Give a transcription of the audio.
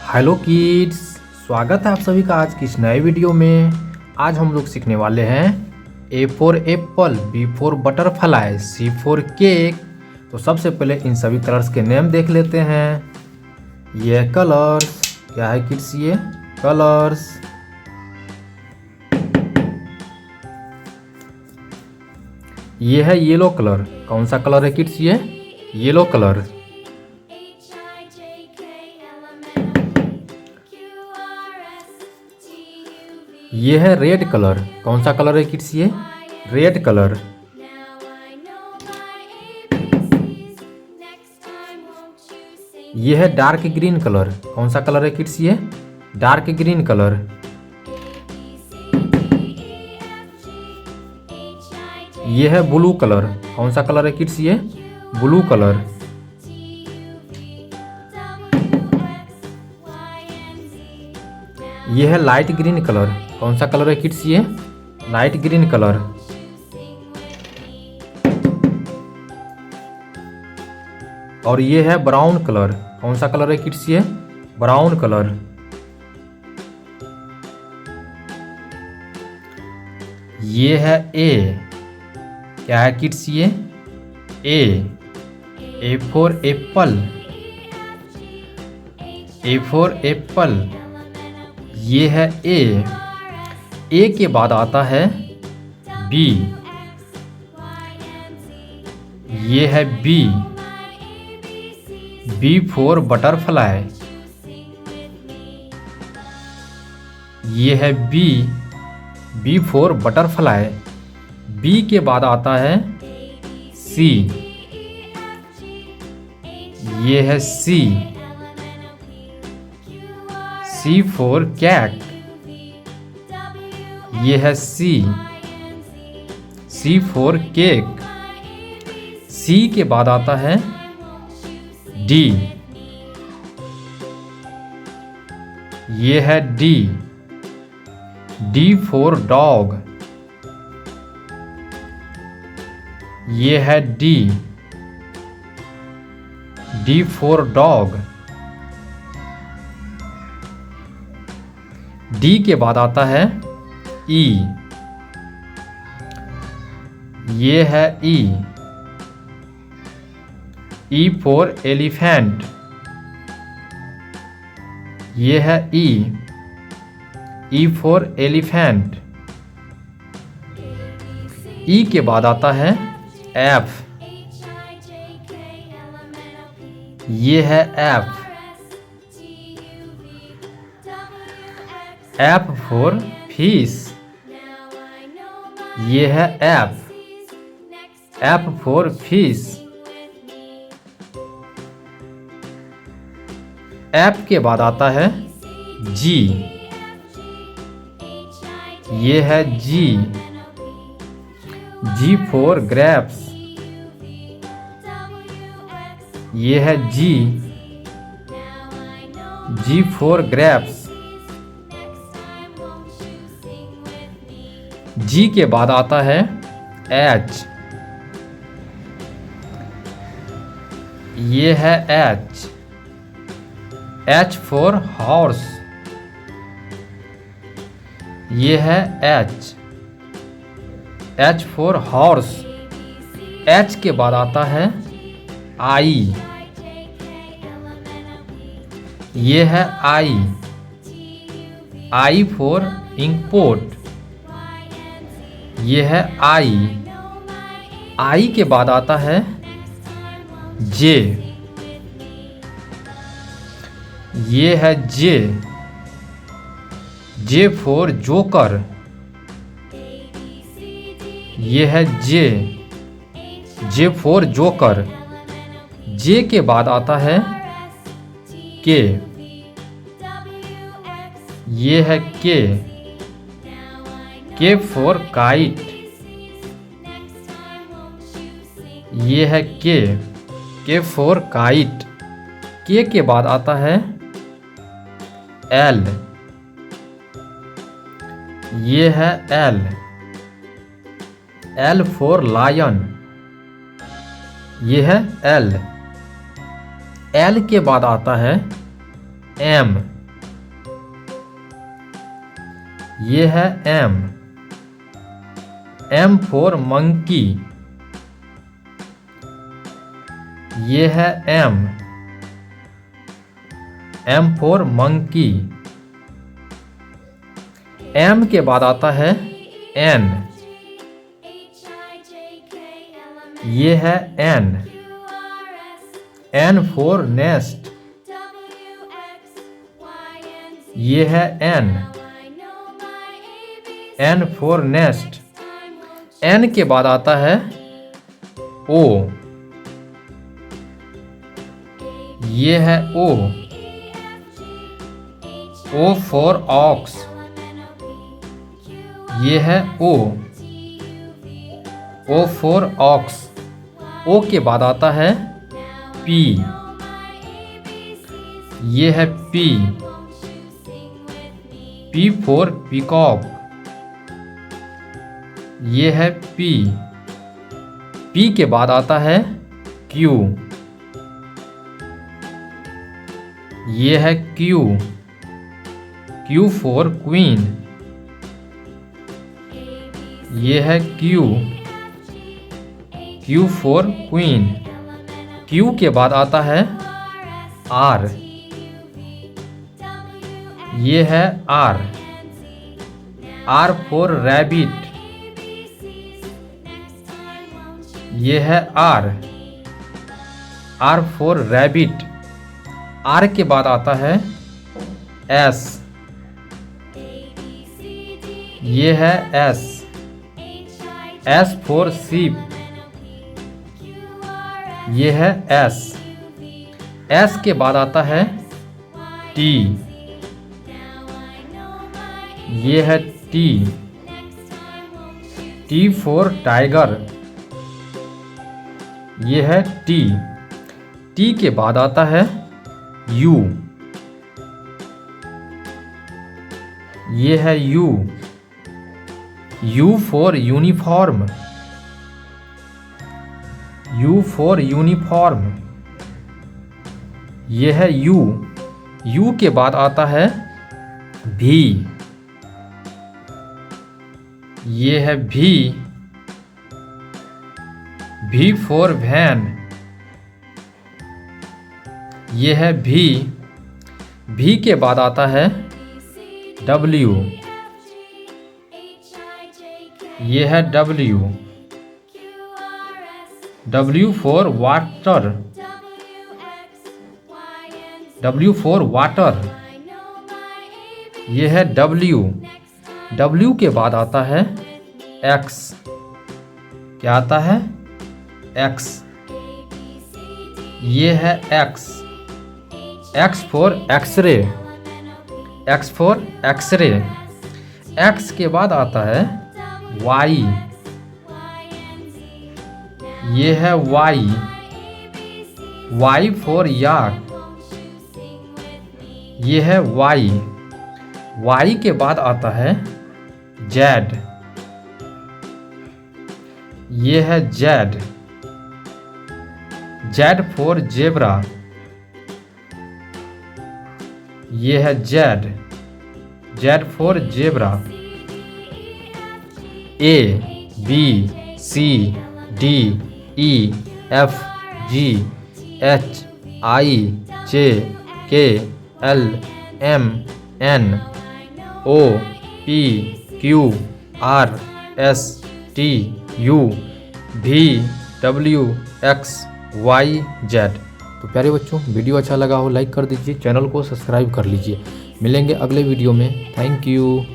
Hello kids, स्वागत है आप सभी का आज की इस नए वीडियो में। आज हम लोग सीखने वाले हैं A for apple, B for butterfly, C for cake. तो सबसे पहले इन सभी कलर्स के नेम देख लेते हैं। ये कलर्स क्या है किड्स? ये कलर्स ये है येलो कलर। कौन सा कलर है किड्स? ये येलो कलर। ये है रेड कलर। कौन सा कलर है किड्स? ये रेड कलर। ये है डार्क ग्रीन कलर। कौन सा कलर है किड्स? ये डार्क ग्रीन कलर। ये है ब्लू कलर। कौन सा कलर है किड्स? ये ब्लू कलर। ये है लाइट ग्रीन कलर। कौन सा कलर है किड्स? ये लाइट ग्रीन कलर। और ये है ब्राउन कलर। कौन सा कलर है किड्स? ये ब्राउन कलर। ये है ए। क्या है किड्स? ये ए for Apple. A for Apple. ये है ए के बाद आता है बी। ये है बी फॉर बटरफ्लाई। ये है बी फॉर बटरफ्लाई। बी के बाद आता है सी। ये है सी फॉर कैट। ये है सी फॉर केक। सी के बाद आता है डी। ये है डी फॉर डॉग। ये है डी फॉर डॉग। डी के बाद आता है ई। ये है ई फॉर एलिफेंट। ये है ई फॉर एलिफेंट। ई के बाद आता है एफ। ये है एफ फॉर फिश। ये है एफ फॉर फिश। एफ के बाद आता है जी। ये है जी फॉर ग्रेप्स। ये है जी फॉर ग्रेप्स। जी के बाद आता है एच। ये है एच फॉर हॉर्स। ये है एच फॉर हॉर्स। एच के बाद आता है आई। ये है आई फॉर इंकपोर्ट। ये है आई के बाद आता है जे। ये है जे फॉर जोकर। ये है जे फॉर जोकर। जे के बाद आता है के। ये है के फॉर काइट। ये है के फॉर काइट। के बाद आता है एल। ये है एल फॉर लायन। ये है एल के बाद आता है एम। ये है M, M फॉर मंकी। ये है M, M for monkey. M के बाद आता है N, ये है N, N फॉर नेस्ट। ये है N, N for nest. N के बाद आता है O, ये है O, O फॉर ऑक्स। ये है O, O for ox. O के बाद आता है P, ये है P, P फॉर पीकॉक। ये है P, P के बाद आता है Q, ये है Q, Q फॉर क्वीन। ये है Q, Q for queen. Q के बाद आता है R, ये है R, R फॉर रैबिट। ये है R, R for rabbit. R के बाद आता है S, ये है S, S फॉर शीप। ये है S, S के बाद आता है T, ये है T, T फॉर टाइगर। ये है T, T के बाद आता है U, ये है U, U for uniform. U for uniform. ये है U, U के बाद आता है V, ये है V, V फॉर वैन। ये है V, V के बाद आता है W, ये है W, W for water. W for water. ये है W, W के बाद आता है X। क्या आता है? X। ये है X, X for x-ray. X for x-ray. X के बाद आता है Y, ये है Y, Y फॉर याक। ये है Y, Y के बाद आता है Z, ये है Z, Z फॉर जेब्रा। ये है Z, Z for zebra. A B C D E F G H I J K L M N O P Q R S T U V W X Y Z। तो प्यारे बच्चों, video अच्छा लगा हो like कर दीजिए, channel को subscribe कर लीजिए। मिलेंगे अगले वीडियो में। Thank you.